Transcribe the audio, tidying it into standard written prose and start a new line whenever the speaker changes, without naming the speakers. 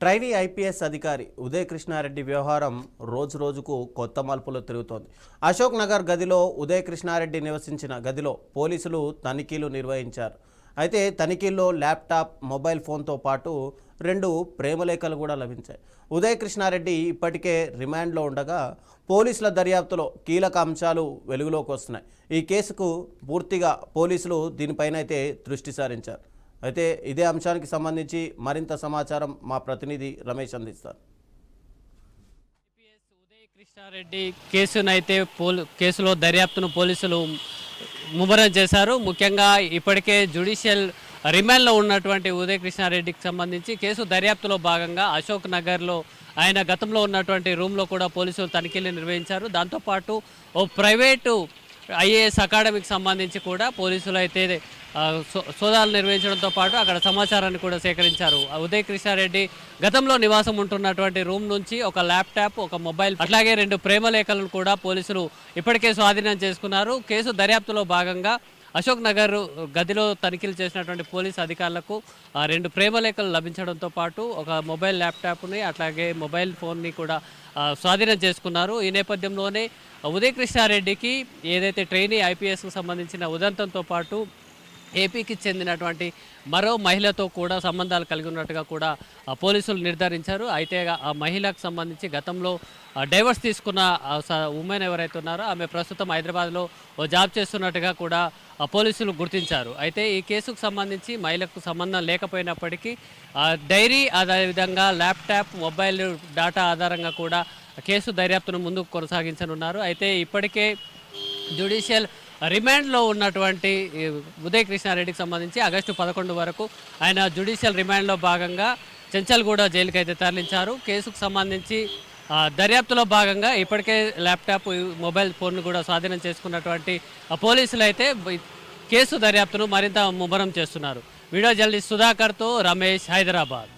Trainee IPS అధికారి ఉదయ్ కృష్ణారెడ్డి వ్యవహారం రోజురోజుకు కొత్త మలుపులు తిరుగుతోంది. అశోక్ నగర్ గదిలో ఉదయ్ కృష్ణారెడ్డి నివసించిన గదిలో పోలీసులు తనిఖీలు నిర్వహించారు. అయితే తనిఖీల్లో ల్యాప్టాప్, మొబైల్ ఫోన్తో పాటు 2 ప్రేమలేఖలు కూడా లభించాయి. ఉదయ్ కృష్ణారెడ్డి ఇప్పటికే రిమాండ్లో ఉండగా పోలీసుల దర్యాప్తులో కీలక అంశాలు వెలుగులోకి వస్తున్నాయి. ఈ కేసుకు పూర్తిగా పోలీసులు దీనిపైన అయితే దృష్టి సారించారు. అయితే ఇదే అంశానికి సంబంధించి మరింత సమాచారం మా ప్రతినిధి రమేష్ అందిస్తారు.
ఉదయ్ కృష్ణారెడ్డి కేసులో దర్యాప్తును పోలీసులు ముమ్మరం చేశారు. ముఖ్యంగా ఇప్పటికే జ్యుడిషియల్ రిమాండ్లో ఉన్నటువంటి ఉదయ్ కృష్ణారెడ్డికి సంబంధించి కేసు దర్యాప్తులో భాగంగా అశోక్ నగర్లో ఆయన గతంలో ఉన్నటువంటి రూమ్లో కూడా పోలీసులు తనిఖీలు నిర్వహించారు. దాంతోపాటు ఓ ప్రైవేటు ఐఏఎస్ అకాడమీకి సంబంధించి కూడా పోలీసులు అయితే సోదాలు నిర్వహించడంతో పాటు అక్కడ సమాచారాన్ని కూడా సేకరించారు. ఉదయ్ కృష్ణారెడ్డి గతంలో నివాసం ఉంటున్నటువంటి రూమ్ నుంచి ఒక ల్యాప్టాప్, ఒక మొబైల్, అట్లాగే 2 ప్రేమలేఖలను కూడా పోలీసులు ఇప్పటికే స్వాధీనం చేసుకున్నారు. కేసు దర్యాప్తులో భాగంగా అశోక్ నగర్ గదిలో తనిఖీలు చేసినటువంటి పోలీసు అధికారులకు 2 ప్రేమలేఖలు లభించడంతో పాటు ఒక మొబైల్ ల్యాప్టాప్ని అట్లాగే మొబైల్ ఫోన్ని కూడా స్వాధీనం చేసుకున్నారు. ఈ నేపథ్యంలోనే ఉదయ్ కృష్ణారెడ్డికి ఏదైతే ట్రైనీ ఐపీఎస్కు సంబంధించిన ఉదంతంతో పాటు ఏపీకి చెందినటువంటి మరో మహిళతో కూడా సంబంధాలు కలిగి ఉన్నట్టుగా కూడా పోలీసులు నిర్ధారించారు. అయితే ఆ మహిళకు సంబంధించి గతంలో డైవర్స్ తీసుకున్న ఉమెన్ ఎవరైతే ఉన్నారో ఆమె ప్రస్తుతం హైదరాబాద్లో జాబ్ చేస్తున్నట్టుగా కూడా పోలీసులు గుర్తించారు. అయితే ఈ కేసుకు సంబంధించి మహిళకు సంబంధం లేకపోయినప్పటికీ డైరీ, అదేవిధంగా ల్యాప్టాప్, మొబైల్ డేటా ఆధారంగా కూడా కేసు దర్యాప్తును ముందుకు కొనసాగించనున్నారు. అయితే ఇప్పటికే జ్యుడిషియల్ రిమాండ్లో ఉన్నటువంటి ఉదయ్ కృష్ణారెడ్డికి సంబంధించి ఆగస్టు 11 వరకు ఆయన జ్యుడిషియల్ రిమాండ్లో భాగంగా చెంచల్గూడ జైలుకి అయితే తరలించారు. కేసుకు సంబంధించి దర్యాప్తులో భాగంగా ఇప్పటికే ల్యాప్టాప్, మొబైల్ ఫోన్ను కూడా స్వాధీనం చేసుకున్నటువంటి పోలీసులు అయితే కేసు దర్యాప్తును మరింత ముమ్మరం చేస్తున్నారు. వీడియో జర్నలిస్ట్ సుధాకర్తో రమేష్, హైదరాబాద్.